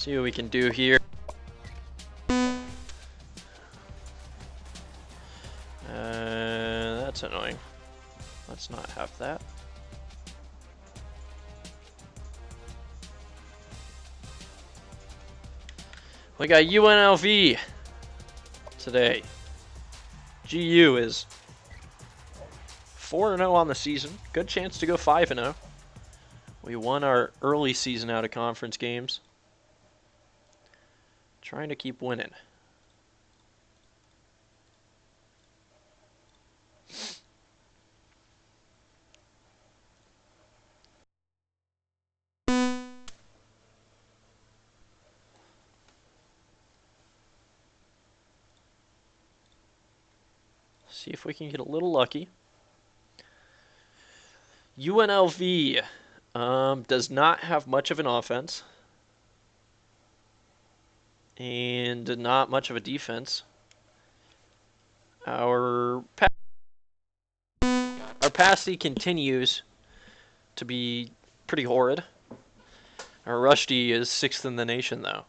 See what we can do here. That's annoying. Let's not have that. We got UNLV today. GU is 4-0 on the season. Good chance to go 5-0. We won our early season out of conference games. Trying to keep winning. See if we can get a little lucky. UNLV does not have much of an offense and not much of a defense. Our pass D continues to be pretty horrid. Our rush D is 6th in the nation, though.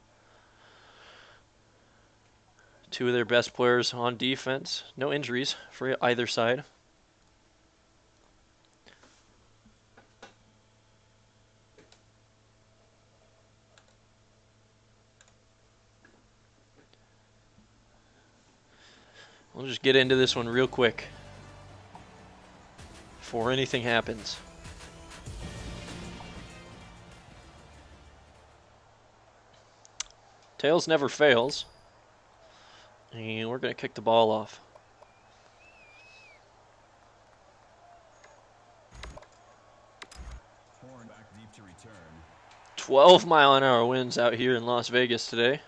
Two of their best players on defense. No injuries for either side. We'll just get into this one real quick before anything happens. Tails never fails. And we're going to kick the ball off. 12-mile-an-hour winds out here in Las Vegas today.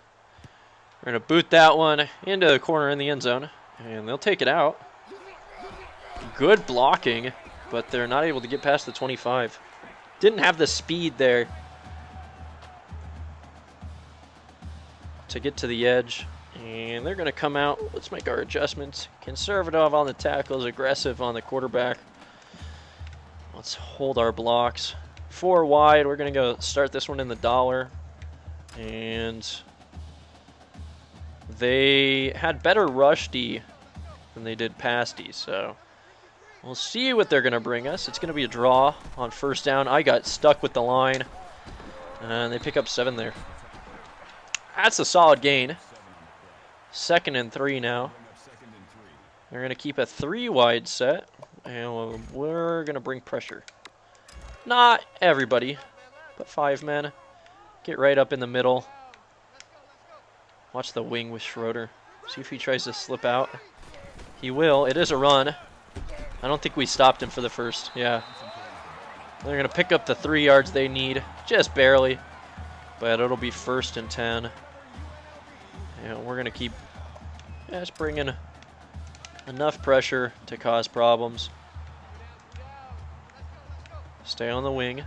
We're going to boot that one into the corner in the end zone, and they'll take it out. Good blocking, but they're not able to get past the 25. Didn't have the speed there to get to the edge. And they're going to come out. Let's make our adjustments. Conservative on the tackles, aggressive on the quarterback. Let's hold our blocks. 4 wide. We're going to go start this one in the dollar. And they had better rush D than they did pass D. So we'll see what they're going to bring us. It's going to be a draw on first down. I got stuck with the line. And they pick up 7 there. That's a solid gain. 2nd and 3 now. They're going to keep a 3 wide set, and we're going to bring pressure. Not everybody, but 5 men. Get right up in the middle. Watch the wing with Schroeder. See if he tries to slip out. He will. It is a run. I don't think we stopped him for the first. Yeah. They're going to pick up the 3 yards they need, just barely. But it'll be 1st and 10. And we're going to keep just bringing enough pressure to cause problems. Stay on the wing.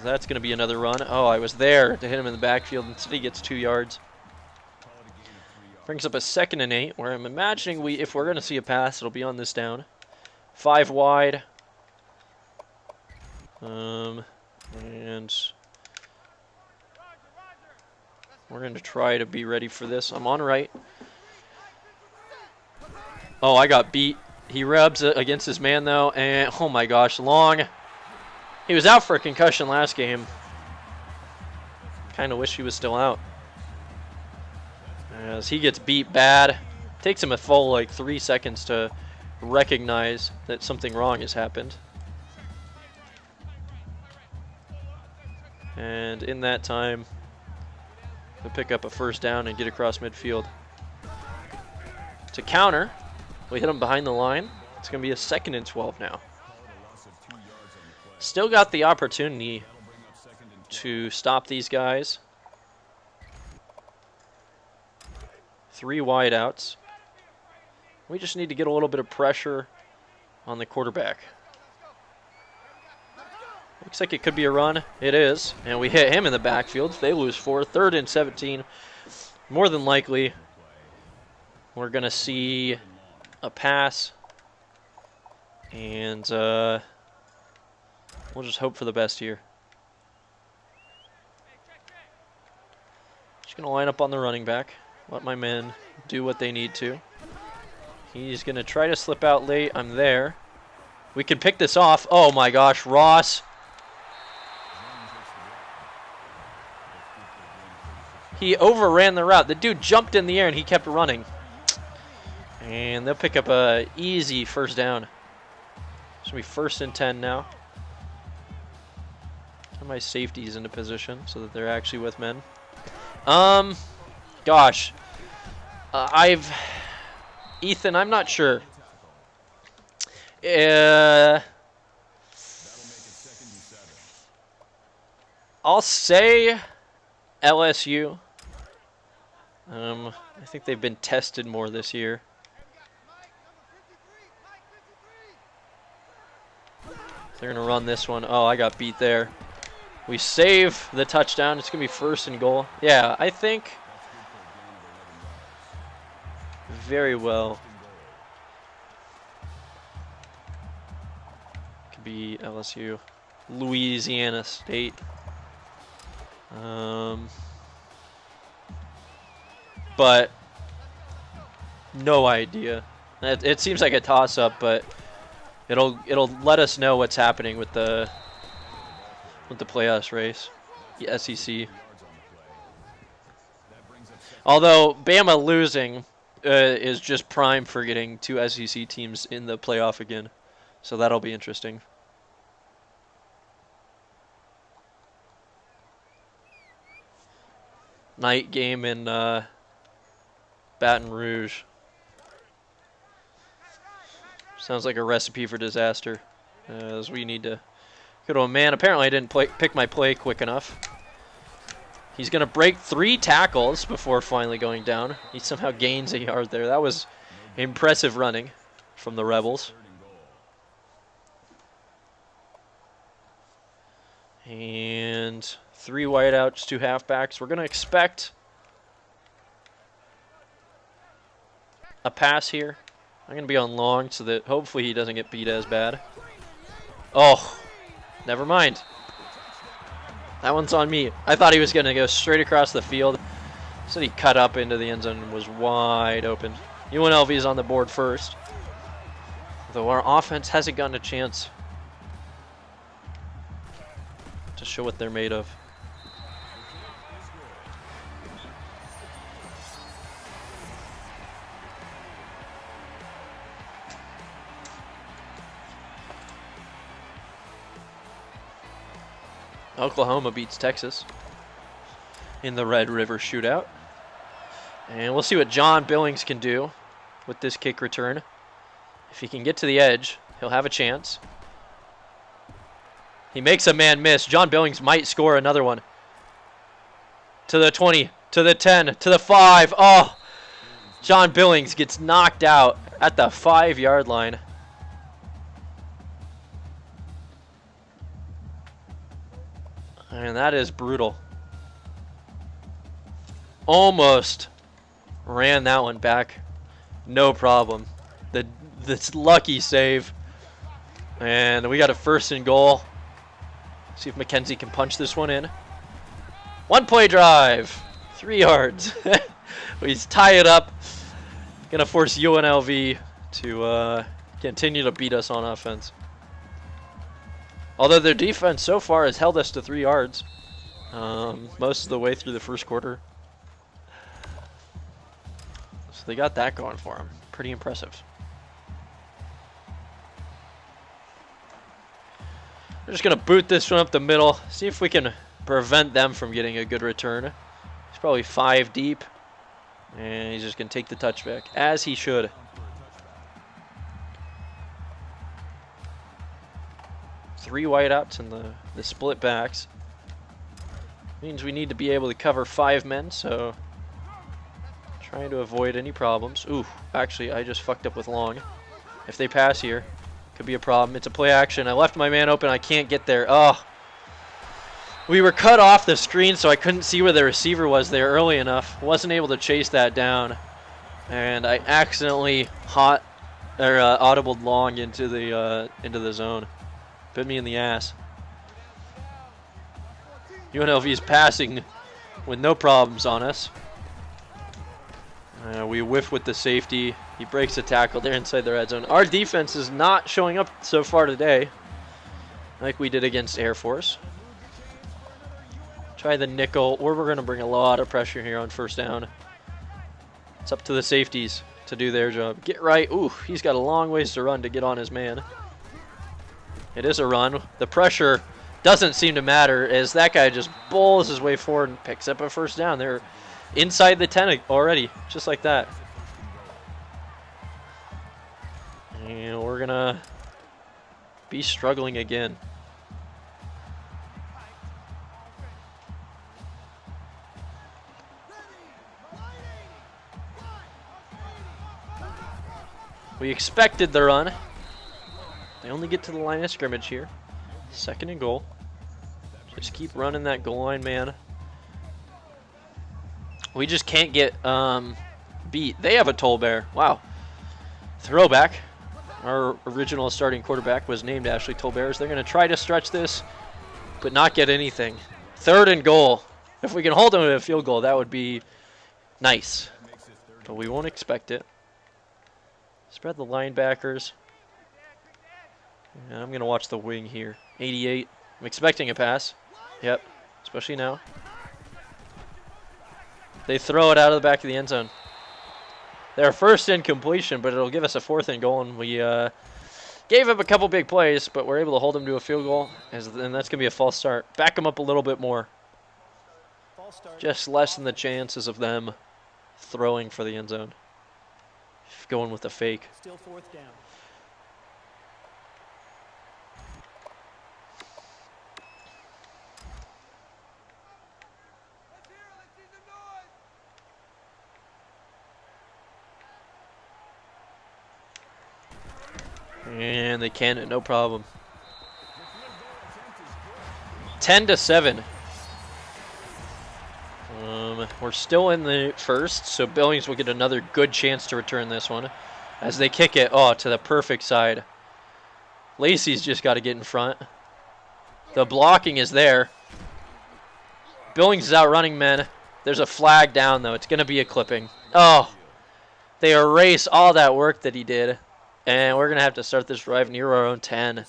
That's going to be another run. Oh, I was there to hit him in the backfield. Instead, he gets 2 yards. Brings up a 2nd and 8, where I'm imagining if we're going to see a pass, it'll be on this down. 5 wide. And we're going to try to be ready for this. I'm on right. Oh, I got beat. He rubs against his man, though. And, oh, my gosh, Long. He was out for a concussion last game. Kind of wish he was still out. As he gets beat bad. Takes him a full, 3 seconds to recognize that something wrong has happened. And in that time, to pick up a 1st down and get across midfield. To counter, we hit him behind the line. It's going to be a 2nd and 12 now. Still got the opportunity to stop these guys. 3 wide outs. We just need to get a little bit of pressure on the quarterback. Looks like it could be a run. It is. And we hit him in the backfield. They lose 4. 3rd and 17. More than likely, we're going to see a pass. And we'll just hope for the best here. going to line up on the running back. Let my men do what they need to. He's going to try to slip out late. I'm there. We can pick this off. Oh my gosh, Ross. He overran the route. The dude jumped in the air and he kept running. And they'll pick up a easy first down. It's going to be 1st and 10 now. Get my safeties into position so that they're actually with men. Gosh. Ethan, I'm not sure. I'll say LSU. I think they've been tested more this year. They're going to run this one. Oh, I got beat there. We save the touchdown. It's going to be 1st and goal. Yeah, I think very well. Could be LSU. Louisiana State. But no idea. It seems like a toss-up, but it'll let us know what's happening with the playoffs race, the SEC. Although Bama losing is just prime for getting 2 SEC teams in the playoff again, so that'll be interesting. Night game in Baton Rouge. Sounds like a recipe for disaster, as we need to go to a man. Apparently I didn't pick my play quick enough. He's going to break 3 tackles before finally going down. He somehow gains a yard there. That was impressive running from the Rebels. And 3 wideouts, 2 halfbacks. We're going to expect a pass here. I'm going to be on long so that hopefully he doesn't get beat as bad. Oh, never mind. That one's on me. I thought he was going to go straight across the field. So he cut up into the end zone and was wide open. UNLV is on the board first. Though our offense hasn't gotten a chance to show what they're made of. Oklahoma beats Texas in the Red River Shootout. And we'll see what John Billings can do with this kick return. If he can get to the edge, he'll have a chance. He makes a man miss. John Billings might score another one. To the 20, to the 10, to the 5. Oh, John Billings gets knocked out at the 5-yard line. And that is brutal. Almost ran that one back. No problem. This lucky save. And we got a 1st and goal. See if McKenzie can punch this one in. 1 play drive. 3 yards. We tie it up. Gonna force UNLV to continue to beat us on offense. Although their defense so far has held us to 3 yards most of the way through the first quarter. So they got that going for them. Pretty impressive. We're just going to boot this one up the middle. See if we can prevent them from getting a good return. He's probably 5 deep. And he's just going to take the touchback, as he should. Three wideouts and the split backs. Means we need to be able to cover 5 men, so trying to avoid any problems. Ooh, actually, I just fucked up with long. If they pass here, could be a problem. It's a play action. I left my man open. I can't get there. Oh. We were cut off the screen, so I couldn't see where the receiver was there early enough. Wasn't able to chase that down. And I accidentally audibled long into the zone. Bit me in the ass. UNLV is passing with no problems on us. We whiff with the safety. He breaks a tackle there inside the red zone. Our defense is not showing up so far today like we did against Air Force. Try the nickel, or we're going to bring a lot of pressure here on first down. It's up to the safeties to do their job. Get right. Ooh, he's got a long ways to run to get on his man. It is a run. The pressure doesn't seem to matter as that guy just bowls his way forward and picks up a first down. They're inside the 10 already, just like that. And we're going to be struggling again. We expected the run. They only get to the line of scrimmage here. 2nd and goal. Just keep running that goal line, man. We just can't get beat. They have a toll bear. Wow. Throwback. Our original starting quarterback was named Ashley Tolbears. They're going to try to stretch this, but not get anything. 3rd and goal. If we can hold them to a field goal, that would be nice. But we won't expect it. Spread the linebackers. And I'm going to watch the wing here. 88. I'm expecting a pass. Yep. Especially now. They throw it out of the back of the end zone. Their first incompletion, but it'll give us a 4th and goal. And we gave up a couple big plays, but we're able to hold them to a field goal. And that's going to be a false start. Back them up a little bit more. Just lessen the chances of them throwing for the end zone. Going with the fake. Still 4th down. And they can, no problem. 10-7. We're still in the first, so Billings will get another good chance to return this one as they kick it to the perfect side. Lacey's just got to get in front. The blocking is there. Billings is outrunning men. There's a flag down, though. It's going to be a clipping. Oh, they erase all that work that he did. And we're going to have to start this drive near our own 10.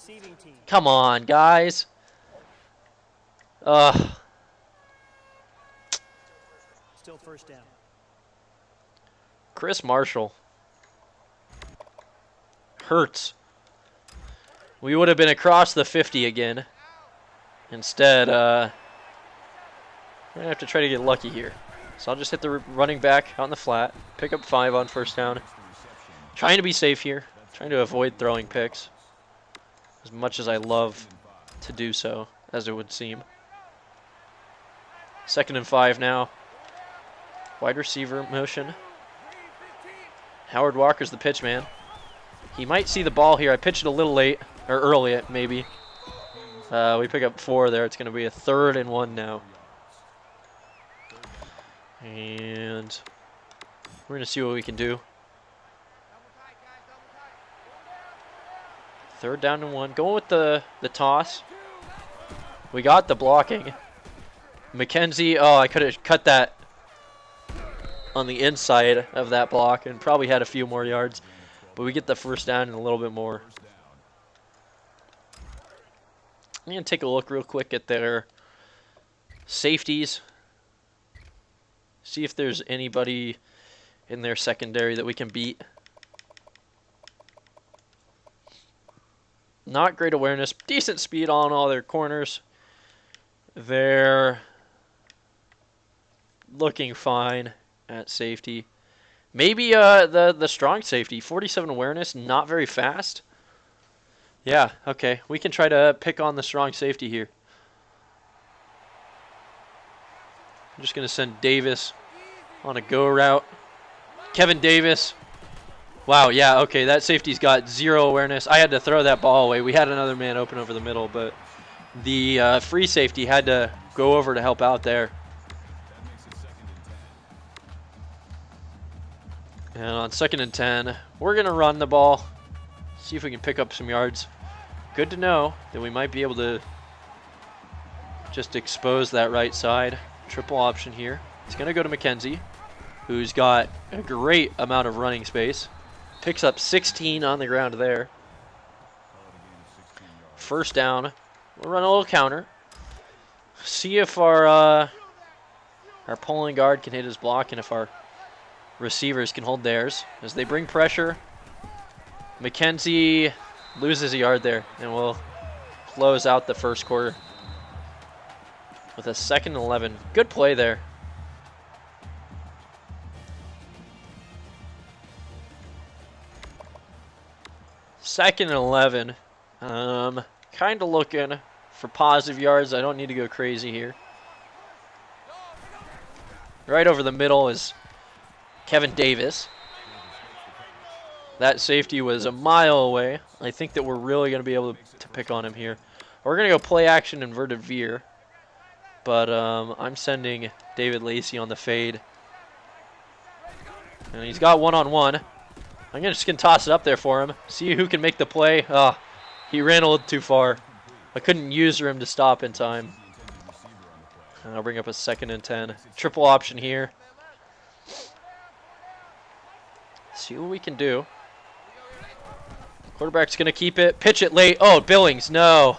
Come on, guys. Still 1st down. Chris Marshall. Hurts. We would have been across the 50 again. Instead, we're going to have to try to get lucky here. So I'll just hit the running back out in the flat. Pick up 5 on first down. Trying to be safe here. Trying to avoid throwing picks. As much as I love to do so, as it would seem. 2nd and 5 now. Wide receiver motion. Howard Walker's the pitch man. He might see the ball here. I pitched it a little late, or early maybe. We pick up 4 there. It's going to be a 3rd and 1 now. And we're going to see what we can do. 3rd down and 1. Going with the toss. We got the blocking. McKenzie, I could have cut that on the inside of that block and probably had a few more yards. But we get the first down and a little bit more. I'm going to take a look real quick at their safeties. See if there's anybody in their secondary that we can beat. Not great awareness. Decent speed on all their corners. They're looking fine at safety. Maybe the strong safety. 47 awareness, not very fast. Yeah, okay. We can try to pick on the strong safety here. I'm just going to send Davis on a go route. Kevin Davis. Wow, yeah, okay. That safety's got 0 awareness. I had to throw that ball away. We had another man open over the middle, but the free safety had to go over to help out there. And on 2nd and 10, we're going to run the ball. See if we can pick up some yards. Good to know that we might be able to just expose that right side. Triple option here. It's going to go to McKenzie, who's got a great amount of running space. Picks up 16 on the ground there. First down. We'll run a little counter. See if our pulling guard can hit his block and if our receivers can hold theirs. As they bring pressure, McKenzie loses a yard there, and we'll close out the first quarter with a 2nd and 11. Good play there. Second and 11. Kind of looking for positive yards. I don't need to go crazy here. Right over the middle is Kevin Davis. That safety was a mile away. I think that we're really going to be able to pick on him here. We're going to go play action inverted veer. But I'm sending David Lacey on the fade. And he's got one-on-one. I'm just going to toss it up there for him. See who can make the play. Oh, he ran a little too far. I couldn't use him to stop in time. And I'll bring up a 2nd and 10. Triple option here. See what we can do. Quarterback's going to keep it. Pitch it late. Oh, Billings, no.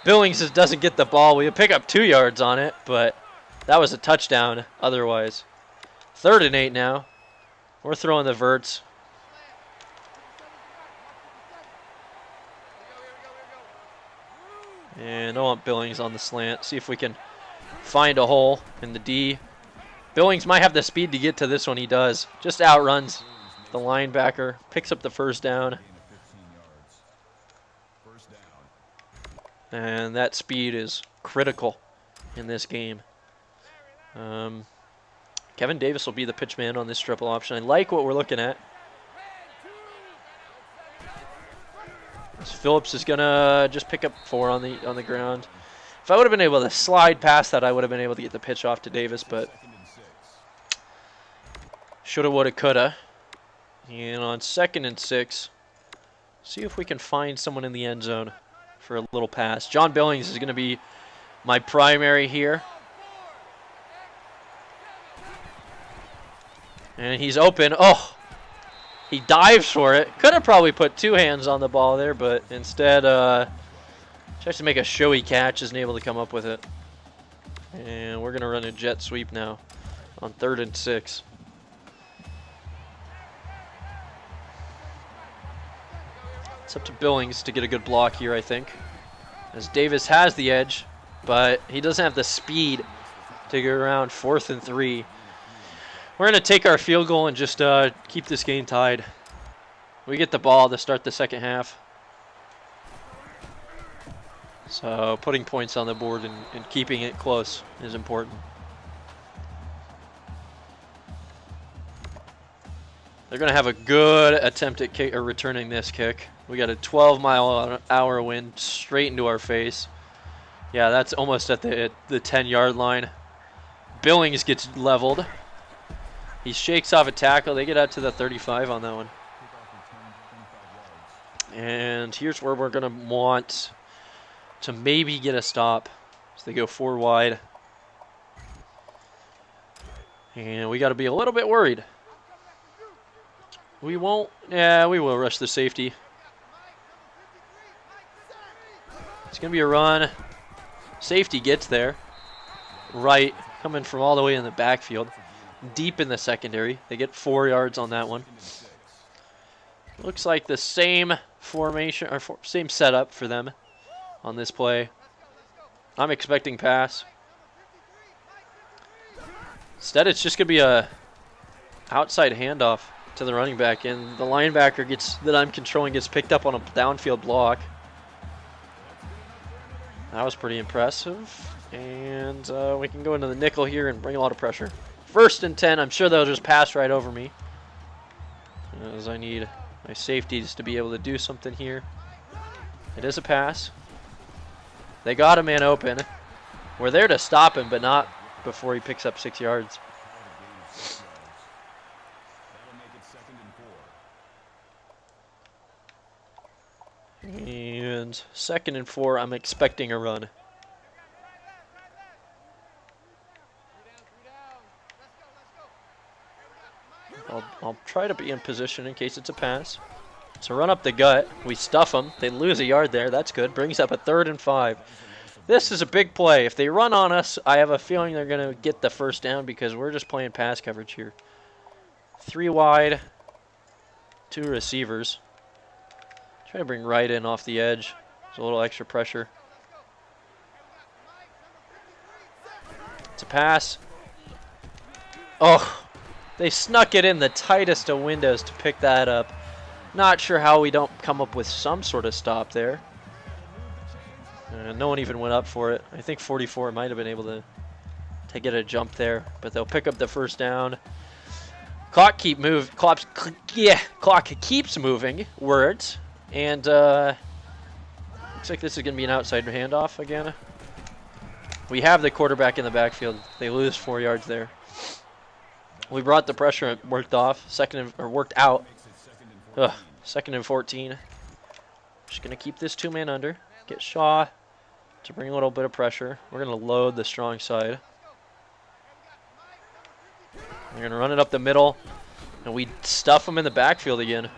Billings just doesn't get the ball. We pick up 2 yards on it, but that was a touchdown otherwise. 3rd and 8 now. We're throwing the verts. And I want Billings on the slant. See if we can find a hole in the D. Billings might have the speed to get to this one. He does. Just outruns the linebacker. Picks up the first down. And that speed is critical in this game. Kevin Davis will be the pitch man on this triple option. I like what we're looking at. Phillips is gonna just pick up 4 on the ground. If I would have been able to slide past that, I would have been able to get the pitch off to Davis, but shoulda, woulda, coulda. And on 2nd and 6, see if we can find someone in the end zone for a little pass. John Billings is going to be my primary here. And he's open. Oh, he dives for it. Could have probably put 2 hands on the ball there, but instead tries to make a showy catch, isn't able to come up with it. And we're going to run a jet sweep now on 3rd and 6. It's up to Billings to get a good block here, I think, as Davis has the edge, but he doesn't have the speed to go around 4th and 3. We're going to take our field goal and just keep this game tied. We get the ball to start the second half. So putting points on the board and keeping it close is important. They're going to have a good attempt at returning this kick. We got a 12-mile-an-hour wind straight into our face. Yeah, that's almost at the 10-yard line. Billings gets leveled. He shakes off a tackle. They get out to the 35 on that one. And here's where we're going to want to maybe get a stop. So they go 4 wide. And we got to be a little bit worried. We won't. Yeah, we will rush the safety. It's going to be a run. Safety gets there. Right, coming from all the way in the backfield. Deep in the secondary. They get 4 yards on that one. Looks like the same formation, or same setup for them on this play. I'm expecting pass. Instead, it's just going to be a outside handoff to the running back, and the linebacker that I'm controlling gets picked up on a downfield block. That was pretty impressive. And we can go into the nickel here and bring a lot of pressure. 1st and 10. I'm sure they'll just pass right over me, as I need my safeties to be able to do something here. It is a pass. They got a man open. We're there to stop him, but not before he picks up 6 yards. And 2nd and 4, I'm expecting a run. I'll try to be in position in case it's a pass. So run up the gut. We stuff them. They lose a yard there. That's good. Brings up a 3rd and 5. This is a big play. If they run on us, I have a feeling they're going to get the first down because we're just playing pass coverage here. 3 wide. 2 receivers. Try to bring Wright in off the edge. There's a little extra pressure. It's a pass. Oh, they snuck it in the tightest of windows to pick that up. Not sure how we don't come up with some sort of stop there. No one even went up for it. I think 44 might have been able to get a jump there, but they'll pick up the first down. Clock keeps moving. Words. And looks like this is going to be an outside handoff again. We have the quarterback in the backfield. They lose 4 yards there. We brought the pressure and worked out. 2nd and 14. Just going to keep this 2-man under. Get Shaw to bring a little bit of pressure. We're going to load the strong side. We're going to run it up the middle. And we stuff them in the backfield again.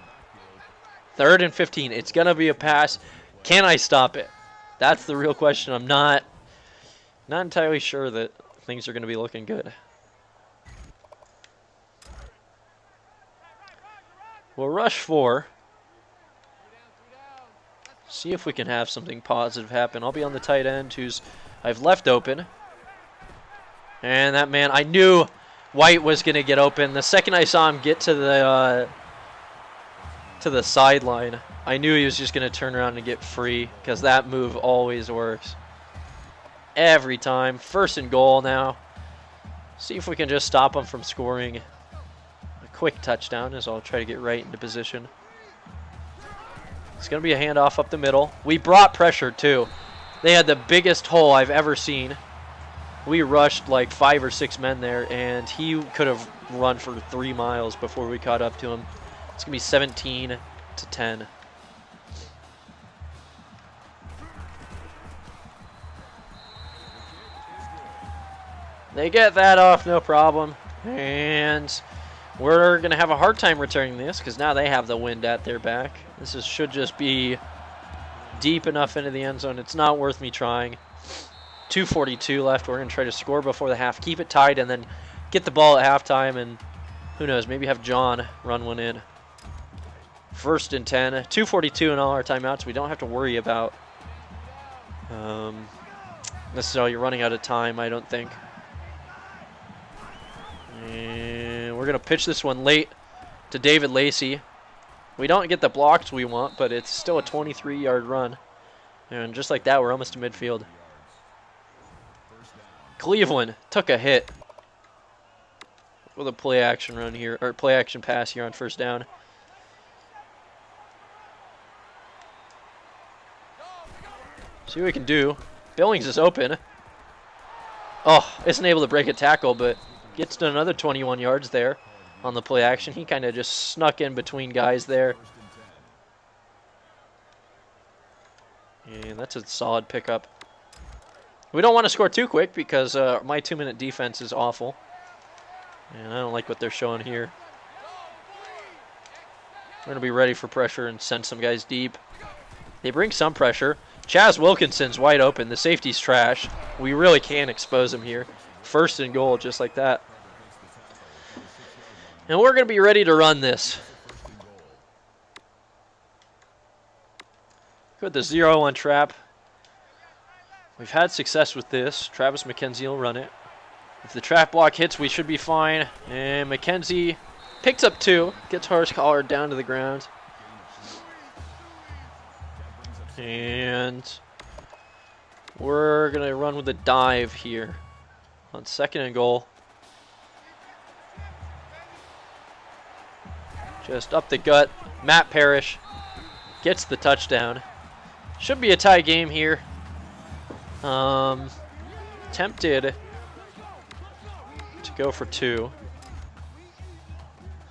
3rd and 15. It's going to be a pass. Can I stop it? That's the real question. I'm not entirely sure that things are going to be looking good. We'll rush 4. See if we can have something positive happen. I'll be on the tight end who's I've left open. And that man, I knew White was going to get open. The second I saw him get to the sideline, I knew he was just going to turn around and get free because that move always works. Every time. 1st and goal now. See if we can just stop him from scoring a quick touchdown as I'll try to get right into position. It's going to be a handoff up the middle. We brought pressure too. They had the biggest hole I've ever seen. We rushed like 5 or 6 men there, and he could have run for 3 miles before we caught up to him. It's going to be 17-10. They get that off, no problem. And we're going to have a hard time returning this because now they have the wind at their back. This should just be deep enough into the end zone. It's not worth me trying. 2:42 left. We're going to try to score before the half, keep it tight, and then get the ball at halftime, and who knows, maybe have John run one in. 1st and 10. 2:42 in all our timeouts. We don't have to worry about necessarily running out of time, I don't think. And we're going to pitch this one late to David Lacey. We don't get the blocks we want, but it's still a 23-yard run. And just like that, we're almost to midfield. Cleveland took a hit with a play action run here, or play action pass here on 1st down. See what we can do. Billings is open. Oh, isn't able to break a tackle, but gets to another 21 yards there on the play action. He kind of just snuck in between guys there. And that's a solid pickup. We don't want to score too quick because my 2-minute defense is awful. And I don't like what they're showing here. We're going to be ready for pressure and send some guys deep. They bring some pressure. Chaz Wilkinson's wide open. The safety's trash. We really can't expose him here. 1st and goal, just like that. And we're going to be ready to run this. With the 0-1 trap. We've had success with this. Travis McKenzie will run it. If the trap block hits, we should be fine. And McKenzie picks up 2. Gets Horse-Collar down to the ground. And we're going to run with a dive here on 2nd and goal. Just up the gut. Matt Parrish gets the touchdown. Should be a tie game here. Tempted to go for 2.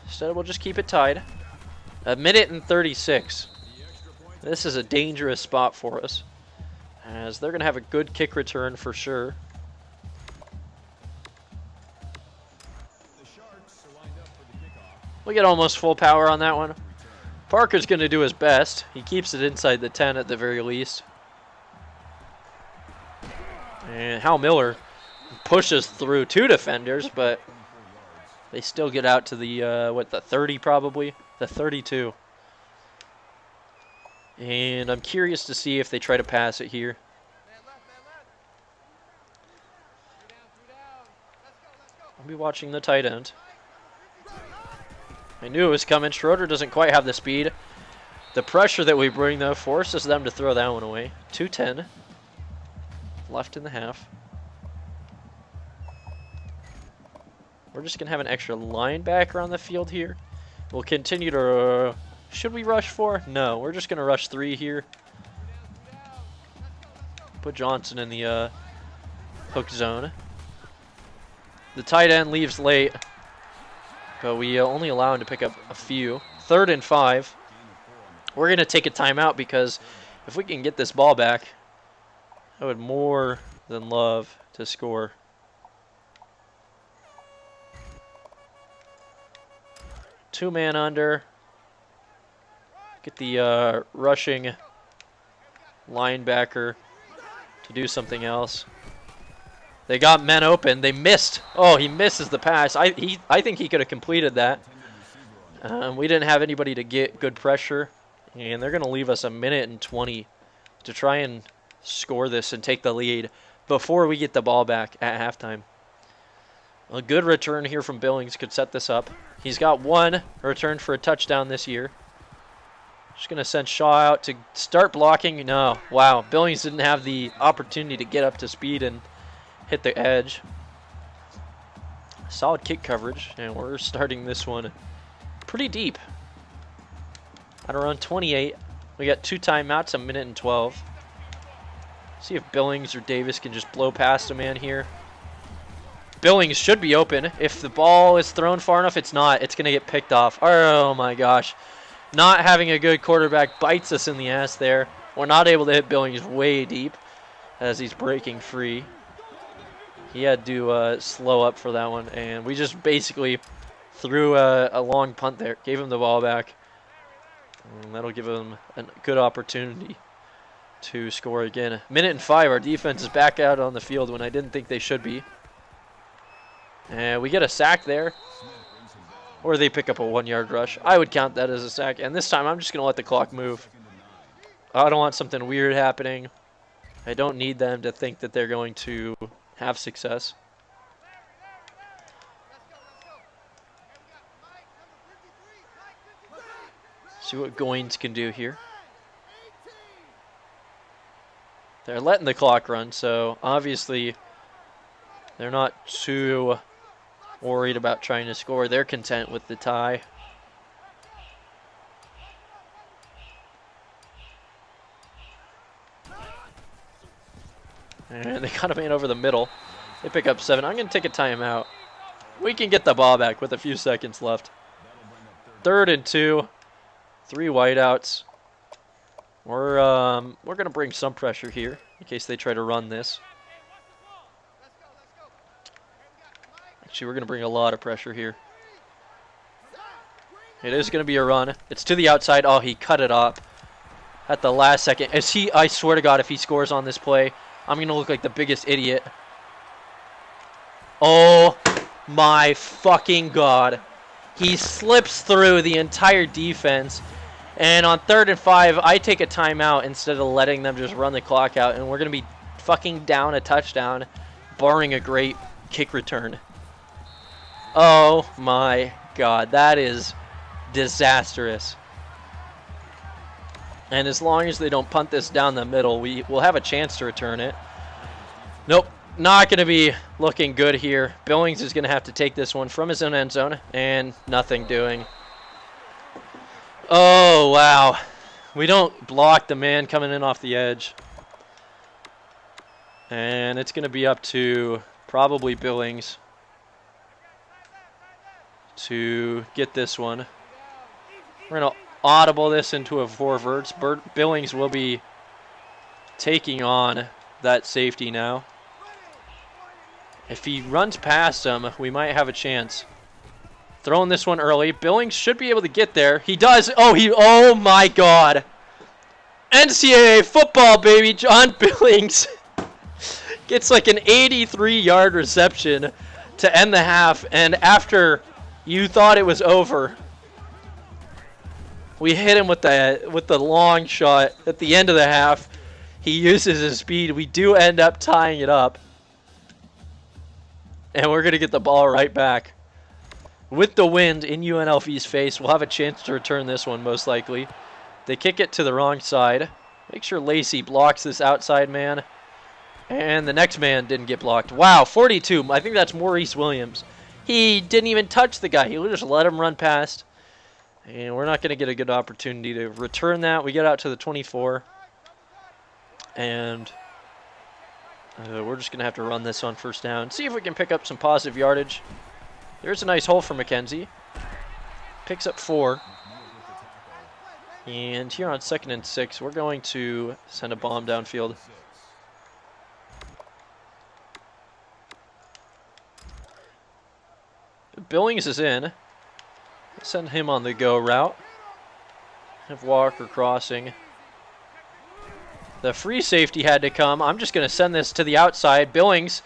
Instead, we'll just keep it tied. 1:36. This is a dangerous spot for us, as they're going to have a good kick return for sure. We get almost full power on that one. Parker's going to do his best. He keeps it inside the 10 at the very least. And Hal Miller pushes through 2 defenders, but they still get out to the, the 30 probably? The 32. And I'm curious to see if they try to pass it here. I'll be watching the tight end. I knew it was coming. Schroeder doesn't quite have the speed. The pressure that we bring, though, forces them to throw that one away. 2:10 left in the half. We're just going to have an extra linebacker on the field here. We'll continue to... should we rush 4? No, we're just going to rush 3 here. Put Johnson in the hook zone. The tight end leaves late, but we only allow him to pick up a few. 3rd and 5. We're going to take a timeout because if we can get this ball back, I would more than love to score. Two-man under. Get the rushing linebacker to do something else. They got men open. They missed. Oh, he misses the pass. I think he could have completed that. We didn't have anybody to get good pressure, and they're going to leave us 1:20 to try and score this and take the lead before we get the ball back at halftime. A good return here from Billings could set this up. He's got 1 return for a touchdown this year. Just going to send Shaw out to start blocking. No. Wow. Billings didn't have the opportunity to get up to speed and hit the edge. Solid kick coverage, and we're starting this one pretty deep. At around 28. We got 2 timeouts, 1:12. See if Billings or Davis can just blow past a man here. Billings should be open. If the ball is thrown far enough, it's not. It's going to get picked off. Oh my gosh. Not having a good quarterback bites us in the ass there. We're not able to hit Billings way deep as he's breaking free. He had to slow up for that one, and we just basically threw a long punt there. Gave him the ball back. And that'll give him a good opportunity to score again. 1:05, our defense is back out on the field when I didn't think they should be. And we get a sack there. Or they pick up a 1-yard rush. I would count that as a sack. And this time I'm just going to let the clock move. I don't want something weird happening. I don't need them to think that they're going to have success. See what Goins can do here. They're letting the clock run, so obviously they're not too worried about trying to score. They're content with the tie. And they got a man over the middle. They pick up 7. I'm going to take a timeout. We can get the ball back with a few seconds left. 3rd and 2. 3 wideouts. We're going to bring some pressure here in case they try to run this. Actually, we're going to bring a lot of pressure here. It is going to be a run. It's to the outside. Oh, he cut it up at the last second. I swear to God, if he scores on this play, I'm going to look like the biggest idiot. Oh my fucking God. He slips through the entire defense. And on 3rd and 5, I take a timeout instead of letting them just run the clock out. And we're going to be fucking down a touchdown, barring a great kick return. Oh my God. That is disastrous. And as long as they don't punt this down the middle, we will have a chance to return it. Nope, not going to be looking good here. Billings is going to have to take this one from his own end zone, and nothing doing. Oh, wow. We don't block the man coming in off the edge. And it's going to be up to probably Billings to get this one. We're going to audible this into a forwards. Billings will be taking on that safety now. If he runs past him, we might have a chance. Throwing this one early. Billings should be able to get there. He does. Oh my God. NCAA football, baby. John Billings gets like an 83-yard reception to end the half. And after you thought it was over, we hit him with the long shot at the end of the half. He uses his speed. We do end up tying it up. And we're going to get the ball right back. With the wind in UNLV's face, we'll have a chance to return this one most likely. They kick it to the wrong side. Make sure Lacey blocks this outside man. And the next man didn't get blocked. Wow, 42. I think that's Maurice Williams. He didn't even touch the guy. He just let him run past. And we're not going to get a good opportunity to return that. We get out to the 24. And we're just going to have to run this on first down. See if we can pick up some positive yardage. There's a nice hole for McKenzie. Picks up 4. And here on 2nd and 6, we're going to send a bomb downfield. Billings is in. Send him on the go route. Have Walker crossing. The free safety had to come. I'm just going to send this to the outside. Billings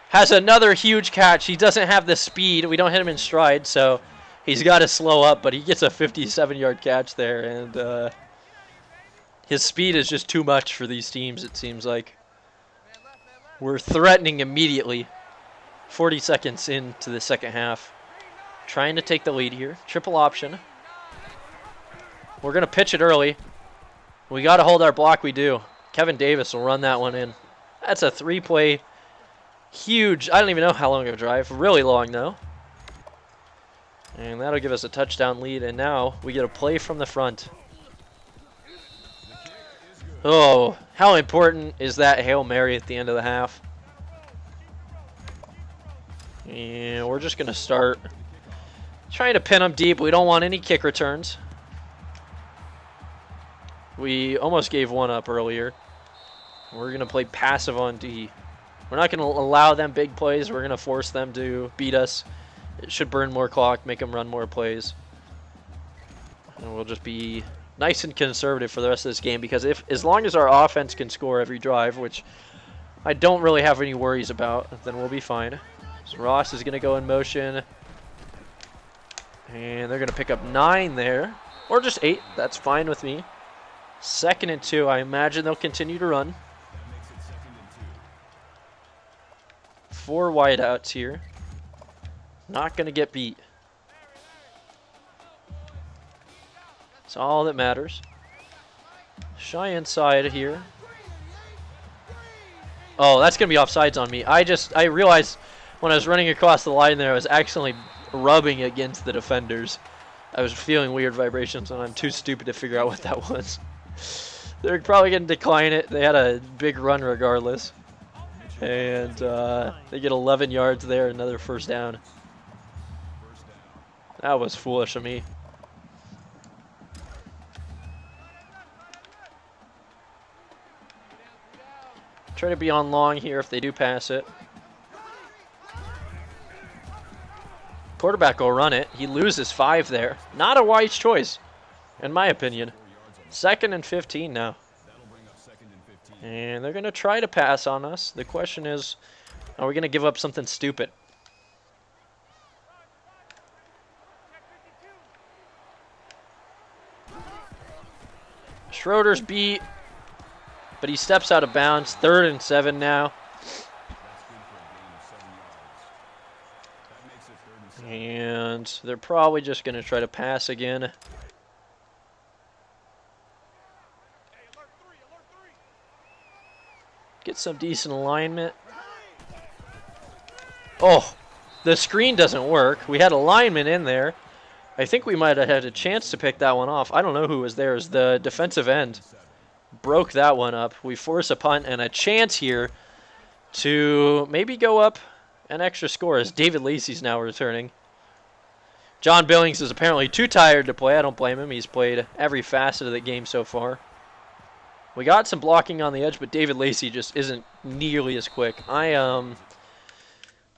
has another huge catch. He doesn't have the speed. We don't hit him in stride, so he's got to slow up, but he gets a 57-yard catch there, and his speed is just too much for these teams, it seems like. We're threatening immediately. 40 seconds into the second half. Trying to take the lead here. Triple option. We're going to pitch it early. We got to hold our block, we do. Kevin Davis will run that one in. That's a 3-play. Huge, I don't even know how long of a drive. Really long, though. And that'll give us a touchdown lead. And now we get a play from the front. Oh, how important is that Hail Mary at the end of the half? And we're just going to start trying to pin them deep. We don't want any kick returns. We almost gave one up earlier. We're going to play passive on D. We're not going to allow them big plays. We're going to force them to beat us. It should burn more clock, make them run more plays. And we'll just be nice and conservative for the rest of this game, because as long as our offense can score every drive, which I don't really have any worries about, then we'll be fine. So Ross is going to go in motion. And they're going to pick up 9 there. Or just 8. That's fine with me. 2nd and 2. I imagine they'll continue to run. 4 wideouts here. Not going to get beat. It's all that matters. Shy inside here. Oh, that's going to be offsides on me. I realized when I was running across the line there, I was accidentally rubbing against the defenders. I was feeling weird vibrations, and I'm too stupid to figure out what that was. They're probably going to decline it. They had a big run regardless. And they get 11 yards there, another first down. That was foolish of me. Try to be on long here if they do pass it. Quarterback will run it. He loses 5 there. Not a wise choice, in my opinion. 2nd and 15 now. And they're going to try to pass on us. The question is, are we going to give up something stupid? Schroeder's beat, but he steps out of bounds. 3rd and 7 now. And they're probably just going to try to pass again. Get some decent alignment. Oh, the screen doesn't work. We had a lineman in there. I think we might have had a chance to pick that one off. I don't know who was there. It was the defensive end. Broke that one up. We force a punt and a chance here to maybe go up an extra score, as David Lacey's now returning. John Billings is apparently too tired to play. I don't blame him. He's played every facet of the game so far. We got some blocking on the edge, but David Lacey just isn't nearly as quick. I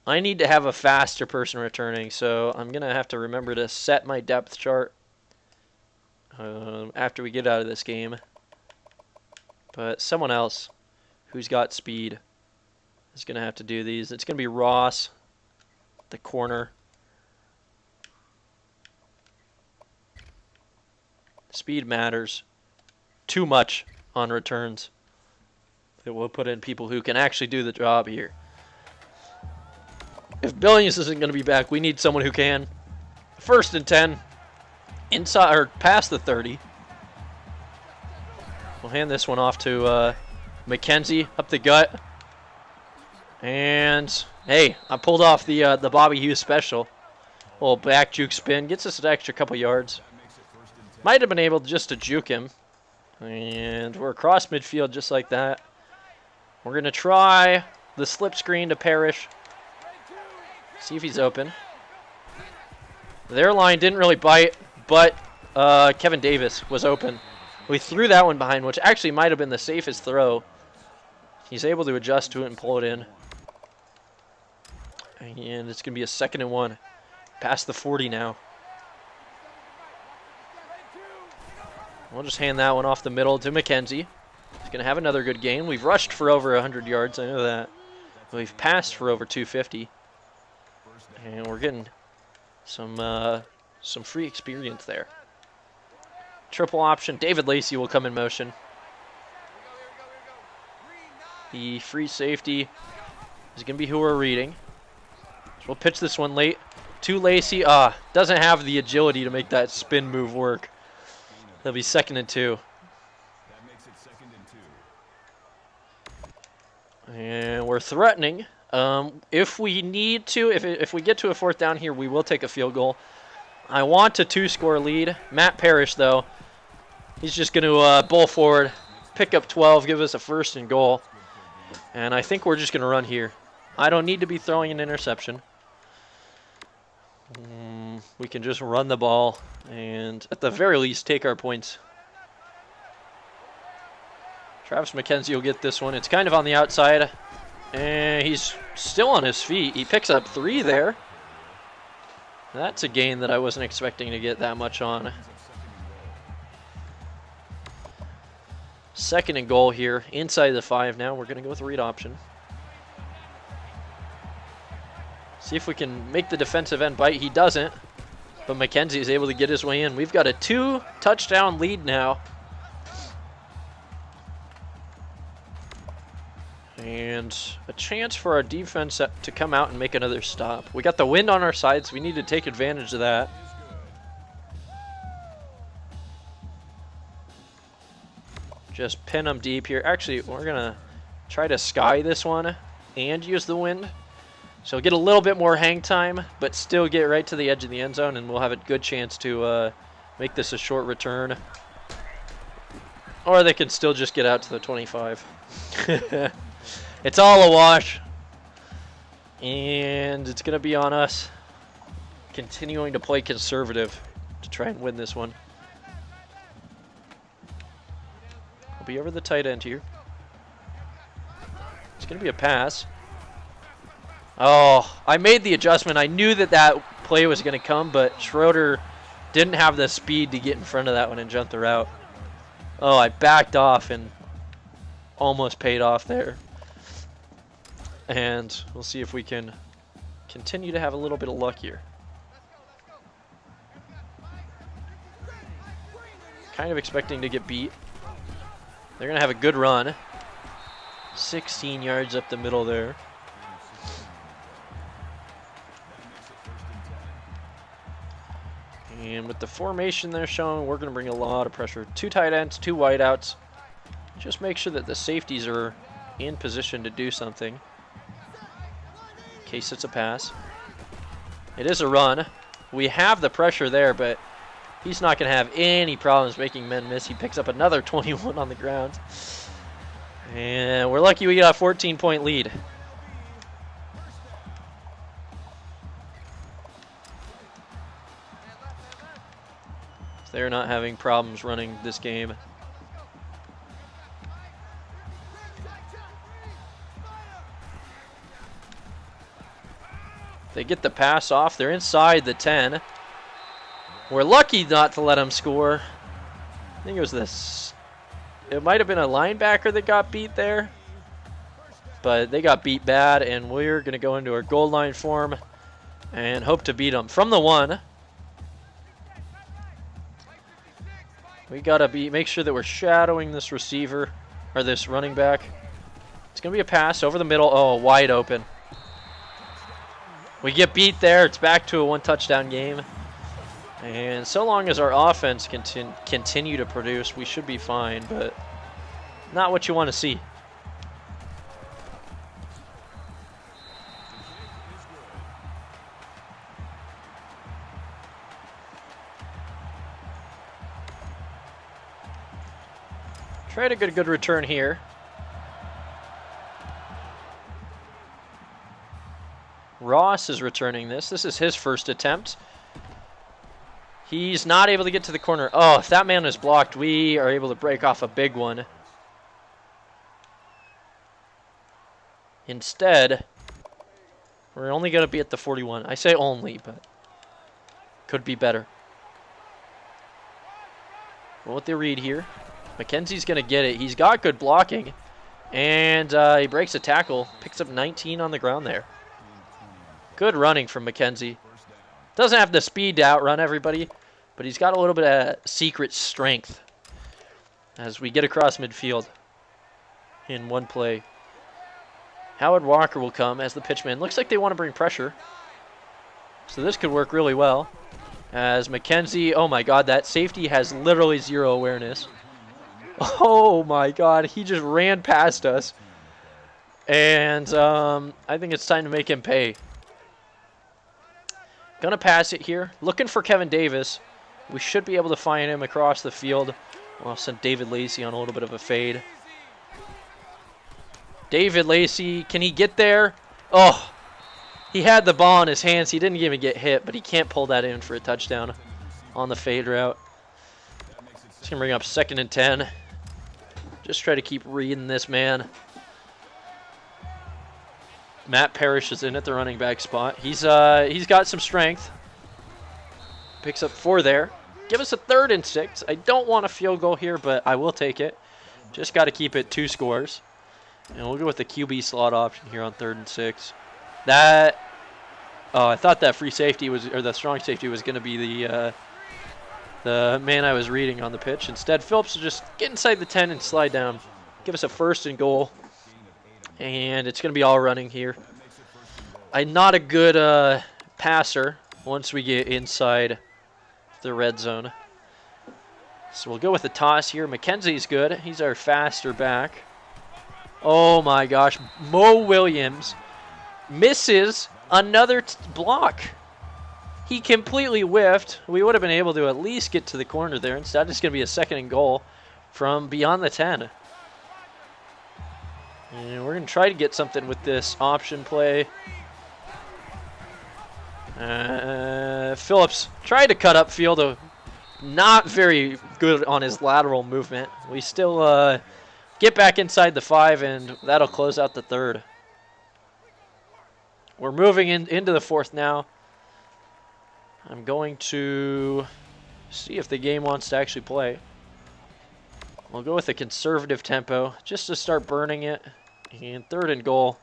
I need to have a faster person returning, so I'm going to have to remember to set my depth chart after we get out of this game. But someone else who's got speed is going to have to do these. It's going to be Ross, the corner. Speed matters too much on returns. It will put in people who can actually do the job here. If Billings isn't going to be back, we need someone who can. 1st and 10, inside or past the 30. We'll hand this one off to McKenzie up the gut. And hey, I pulled off the Bobby Hughes special. Little back juke spin gets us an extra couple yards. Might have been able just to juke him. And we're across midfield just like that. We're going to try the slip screen to Parrish. See if he's open. Their line didn't really bite, but Kevin Davis was open. We threw that one behind, which actually might have been the safest throw. He's able to adjust to it and pull it in. And it's going to be a 2nd and 1. Past the 40 now. We'll just hand that one off the middle to McKenzie. He's going to have another good game. We've rushed for over 100 yards, I know that. We've passed for over 250. And we're getting some free experience there. Triple option. David Lacey will come in motion. The free safety is going to be who we're reading. So we'll pitch this one late to Lacey. Doesn't have the agility to make that spin move work. That'll be 2nd and 2. And we're threatening. If we need to, if we get to a 4th down here, we will take a field goal. I want a 2-score lead. Matt Parrish, though, he's just going to bowl forward, pick up 12, give us a 1st and goal. And I think we're just going to run here. I don't need to be throwing an interception. We can just run the ball and, at the very least, take our points. Travis McKenzie will get this one. It's kind of on the outside. And he's still on his feet. He picks up 3 there. That's a gain that I wasn't expecting to get that much on. 2nd and goal here. Inside the 5 now. We're going to go with read option. See if we can make the defensive end bite. He doesn't. But McKenzie is able to get his way in. We've got a 2-touchdown lead now. And a chance for our defense to come out and make another stop. We got the wind on our side, so we need to take advantage of that. Just pin them deep here. Actually, we're going to try to sky this one and use the wind. So get a little bit more hang time, but still get right to the edge of the end zone, and we'll have a good chance to make this a short return. Or they can still just get out to the 25. It's all a wash. And it's going to be on us continuing to play conservative to try and win this one. We'll be over the tight end here. It's going to be a pass. Oh, I made the adjustment. I knew that that play was going to come, but Schroeder didn't have the speed to get in front of that one and jump the route. Oh, I backed off and almost paid off there. And we'll see if we can continue to have a little bit of luck here. Kind of expecting to get beat. They're going to have a good run. 16 yards up the middle there. And with the formation they're showing, we're going to bring a lot of pressure. 2 tight ends, 2 wideouts. Just make sure that the safeties are in position to do something. In case it's a pass. It is a run. We have the pressure there, but he's not going to have any problems making men miss. He picks up another 21 on the ground. And we're lucky we got a 14-point lead. They're not having problems running this game. They get the pass off. They're inside the 10. We're lucky not to let them score. I think it was this. It might have been a linebacker that got beat there. But they got beat bad, and we're going to go into our goal line form and hope to beat them from the 1. We got to make sure that we're shadowing this receiver, or this running back. It's going to be a pass over the middle. Oh, wide open. We get beat there. It's back to a 1-touchdown game. And so long as our offense continue to produce, we should be fine, but not what you want to see. Try to get a good return here. Ross is returning this. This is his first attempt. He's not able to get to the corner. Oh, if that man is blocked, we are able to break off a big one. Instead, we're only going to be at the 41. I say only, but could be better. Well, what they read here. McKenzie's going to get it. He's got good blocking. And he breaks a tackle. Picks up 19 on the ground there. Good running from McKenzie. Doesn't have the speed to outrun everybody, but he's got a little bit of secret strength as we get across midfield in one play. Howard Walker will come as the pitchman. Looks like they want to bring pressure. So this could work really well. As McKenzie, oh my God, that safety has literally zero awareness. Oh my God, he just ran past us. And I think it's time to make him pay. Gonna pass it here. Looking for Kevin Davis. We should be able to find him across the field. I'll send David Lacey on a little bit of a fade. David Lacey, can he get there? Oh, he had the ball in his hands. He didn't even get hit, but he can't pull that in for a touchdown on the fade route. It's gonna bring up 2nd and 10. Just try to keep reading this man. Matt Parrish is in at the running back spot. He's got some strength. Picks up 4 there. Give us a 3rd and 6. I don't want a field goal here, but I will take it. Just got to keep it 2 scores. And we'll go with the QB slot option here on 3rd and 6. That, oh, I thought that free safety was, or the strong safety was going to be the man I was reading on the pitch. Instead, Phillips will just get inside the 10 and slide down. Give us a 1st and goal. And it's going to be all running here. I'm not a good passer once we get inside the red zone. So we'll go with the toss here. McKenzie's good. He's our faster back. Oh my gosh. Mo Williams misses another block. He completely whiffed. We would have been able to at least get to the corner there. Instead, it's going to be a 2nd and goal from beyond the 10. And we're going to try to get something with this option play. Phillips tried to cut upfield. Not very good on his lateral movement. We still get back inside the 5, and that'll close out the 3rd. We're moving into the 4th now. I'm going to see if the game wants to actually play. We'll go with a conservative tempo just to start burning it. And 3rd and goal.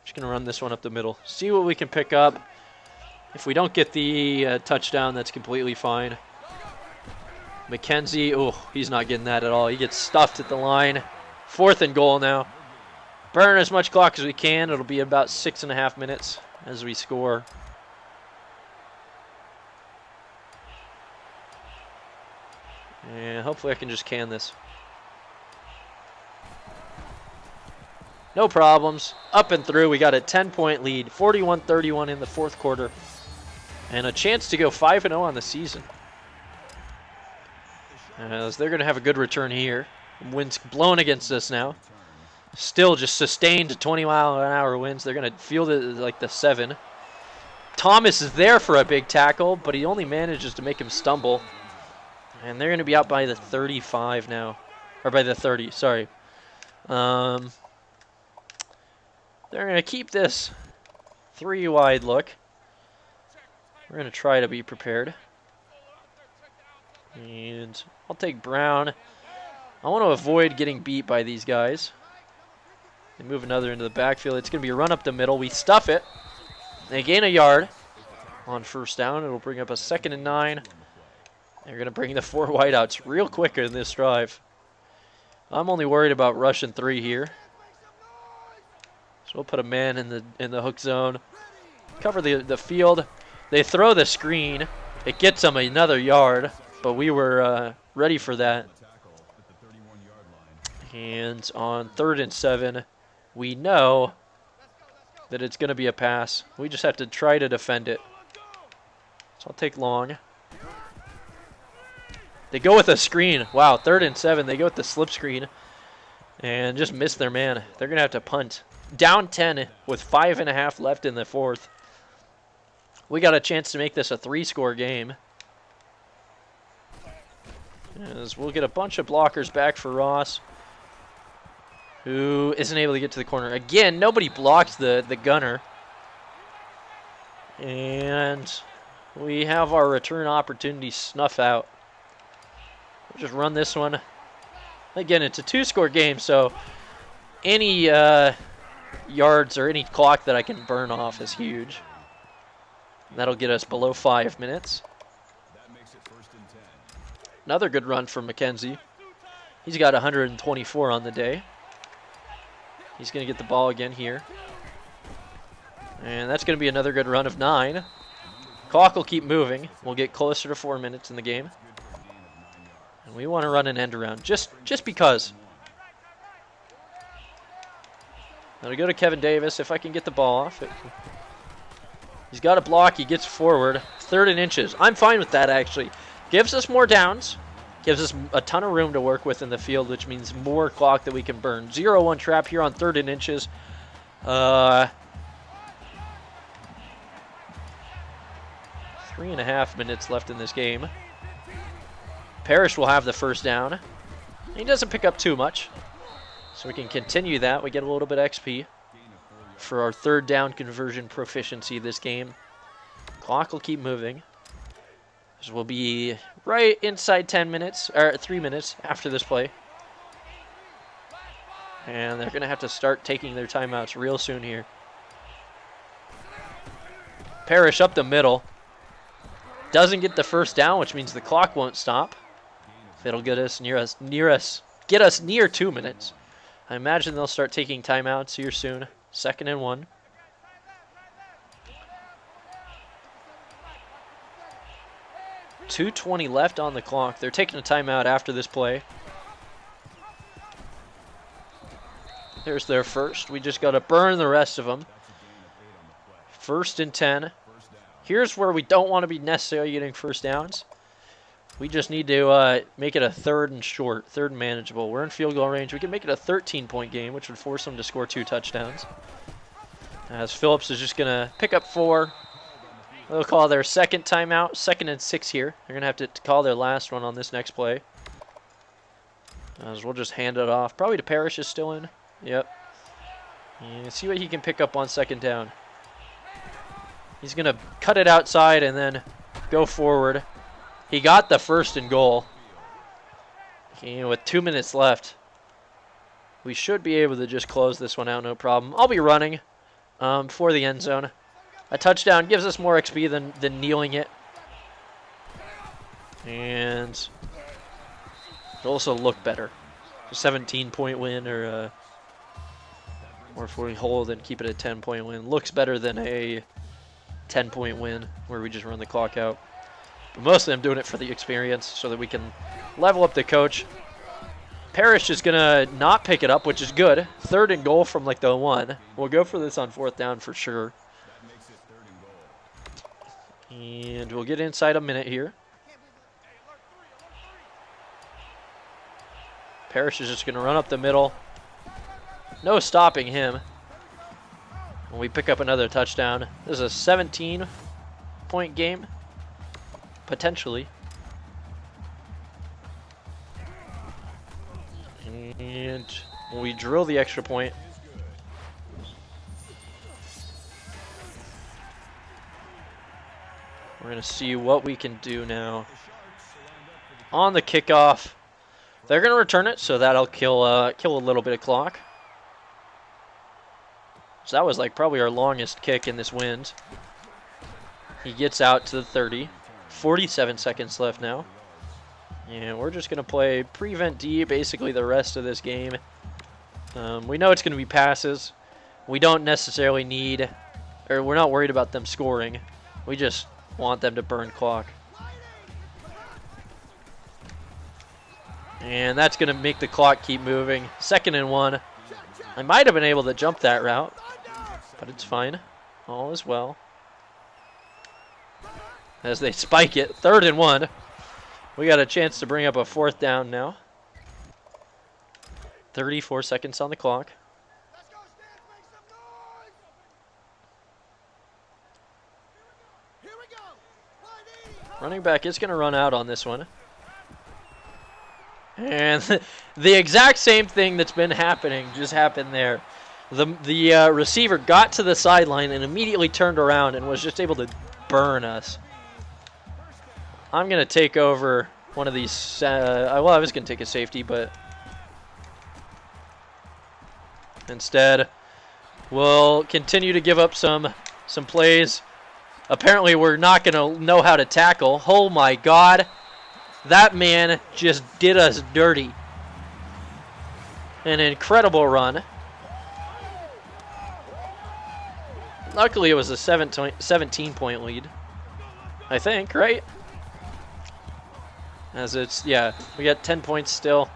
Just going to run this one up the middle. See what we can pick up. If we don't get the touchdown, that's completely fine. McKenzie, oh, he's not getting that at all. He gets stuffed at the line. 4th and goal now. Burn as much clock as we can. It'll be about 6.5 minutes as we score. And hopefully I can just can this. No problems. Up and through. We got a 10-point lead. 41-31 in the 4th quarter. And a chance to go 5-0 on the season. As they're going to have a good return here. Wind's blowing against us now. Still just sustained 20-mile-an-hour winds. They're going to field it like the 7. Thomas is there for a big tackle, but he only manages to make him stumble. And they're going to be out by the 35 now. Or by the 30, sorry. They're going to keep this 3-wide look. We're going to try to be prepared. And I'll take Brown. I want to avoid getting beat by these guys. They move another into the backfield. It's going to be a run up the middle. We stuff it. They gain a yard on first down. It'll bring up a 2nd and 9. They're going to bring the 4 wideouts real quick in this drive. I'm only worried about rushing 3 here. So we'll put a man in the hook zone. Cover the field. They throw the screen. It gets them another yard, but we were ready for that. And on 3rd and 7, we know that it's going to be a pass. We just have to try to defend it. So I'll take long. They go with a screen. Wow, 3rd and 7. They go with the slip screen and just miss their man. They're going to have to punt. Down 10 with 5.5 left in the 4th. We got a chance to make this a 3-score game. As we'll get a bunch of blockers back for Ross, who isn't able to get to the corner. Again, nobody blocks the gunner. And we have our return opportunity snuff out. We'll just run this one. Again, it's a 2-score game, so any yards or any clock that I can burn off is huge. That'll get us below 5 minutes. Another good run from McKenzie. He's got 124 on the day. He's going to get the ball again here. And that's going to be another good run of 9. Clock will keep moving. We'll get closer to 4 minutes in the game. And we want to run an end around, just because. That'll go to Kevin Davis if I can get the ball off. He's got a block. He gets forward. 3rd and inches. I'm fine with that, actually. Gives us more downs. Gives us a ton of room to work with in the field, which means more clock that we can burn. 0-1 trap here on 3rd and inches. 3.5 minutes left in this game. Parrish will have the first down. He doesn't pick up too much, so we can continue that. We get a little bit of XP for our 3rd down conversion proficiency this game. Clock will keep moving. This will be right inside 10 minutes, or 3 minutes after this play. And they're going to have to start taking their timeouts real soon here. Parrish up the middle. Doesn't get the first down, which means the clock won't stop. It'll get us near 2 minutes. I imagine they'll start taking timeouts here soon. 2nd and 1. .220 left on the clock. They're taking a timeout after this play. There's their first. We just got to burn the rest of them. 1st and 10. Here's where we don't want to be necessarily getting first downs. We just need to make it a 3rd and short, 3rd and manageable. We're in field goal range. We can make it a 13-point game, which would force them to score 2 touchdowns. As Phillips is just going to pick up 4. They'll call their 2nd timeout, 2nd and 6 here. They're going to have to call their last one on this next play. As we'll just hand it off. Probably to Parrish is still in. Yep. And see what he can pick up on 2nd down. He's going to cut it outside and then go forward. He got the 1st and goal. And with 2 minutes left, we should be able to just close this one out, no problem. I'll be running for the end zone. A touchdown gives us more XP than kneeling it. And it'll also look better. A 17-point win or if we hold and keep it a 10-point win. Looks better than a 10-point win where we just run the clock out. But most of them doing it for the experience so that we can level up the coach. Parrish is going to not pick it up, which is good. 3rd and goal from like the 1. We'll go for this on 4th down for sure. And we'll get inside a minute here. Parrish is just going to run up the middle. No stopping him. When we pick up another touchdown. This is a 17-point game. Potentially. And we drill the extra point. We're going to see what we can do now. On the kickoff, they're going to return it, so that'll kill a little bit of clock. So that was like probably our longest kick in this wind. He gets out to the 30. 47 seconds left now. And we're just going to play prevent D basically the rest of this game. We know it's going to be passes. We don't necessarily need, or we're not worried about them scoring. We just want them to burn clock. And that's going to make the clock keep moving. 2nd and 1. I might have been able to jump that route, but it's fine. All is well. As they spike it, 3rd and 1. We got a chance to bring up a 4th down now. 34 seconds on the clock. Running back is going to run out on this one. And the exact same thing that's been happening just happened there. The receiver got to the sideline and immediately turned around and was just able to burn us. I'm going to take over one of these. Well, I was going to take a safety, but instead we'll continue to give up some plays. Apparently we're not going to know how to tackle. Oh my God. That man just did us dirty. An incredible run. Luckily, it was a 17-point lead. I think, right? As it's, yeah, we got 10 points still.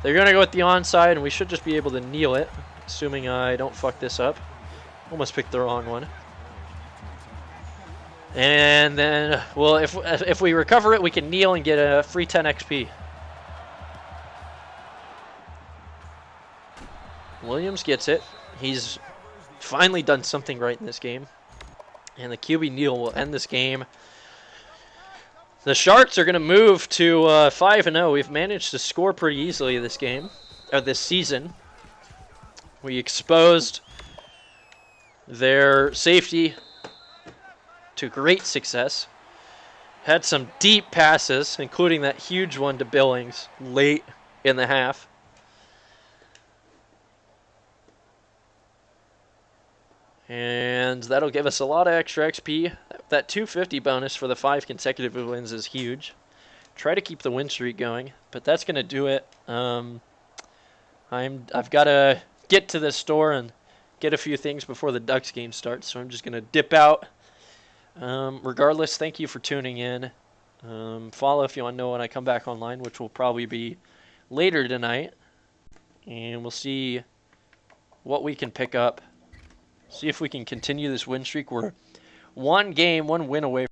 They're going to go with the onside, and we should just be able to kneel it, assuming I don't fuck this up. Almost picked the wrong one. And then, well, if we recover it, we can kneel and get a free 10 XP. Williams gets it. He's finally done something right in this game. And the QB kneel will end this game. The Sharks are going to move to 5-0. We've managed to score pretty easily this game, or this season. We exposed their safety to great success. Had some deep passes, including that huge one to Billings late in the half. And that'll give us a lot of extra XP. That 250 bonus for the 5 consecutive wins is huge. Try to keep the win streak going, but that's going to do it. I've got to get to the store and get a few things before the Ducks game starts, so I'm just going to dip out. Regardless, thank you for tuning in. Follow if you want to know when I come back online, which will probably be later tonight. And we'll see what we can pick up. See if we can continue this win streak. We're one win away